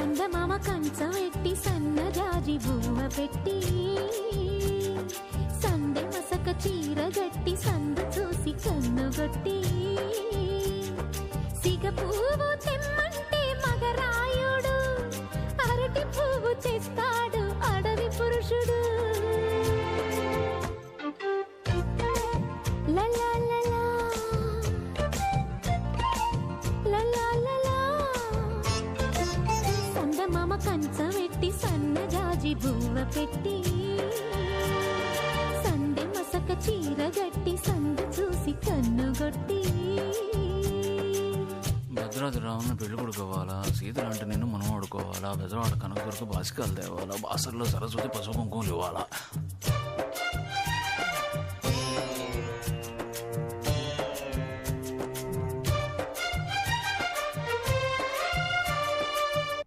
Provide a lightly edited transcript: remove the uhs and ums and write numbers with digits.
సందమామ కంచమెట్టి సన్నజాజి బువ్వ పెట్టి సందె మసక చీర గట్టి సందు చూసి కన్నుగొట్టి సిగ పువ్వు తెమ్మంటే మగరాయుడు అరటి పువ్వు తెస్తాడు అడవి పురుషుడు. లలా లలా లలా లలా సందమామ కంచమెట్టి సన్నజాజి బువ్వ పెట్టి సందె మసక చీర గట్టి సందు చూసి కన్నుగొట్టి. భద్రాద్రి రావుని పెళ్లి కొడుకోవాలా, సీతలంటే నిన్ను మనం ఆడుకోవాలా, బెజవాడ కనకదుర్గ బాసికాలు తేవాలా, బాసర్లో సరస్వతి పసుపు కుంకుమలు ఇవ్వాలా.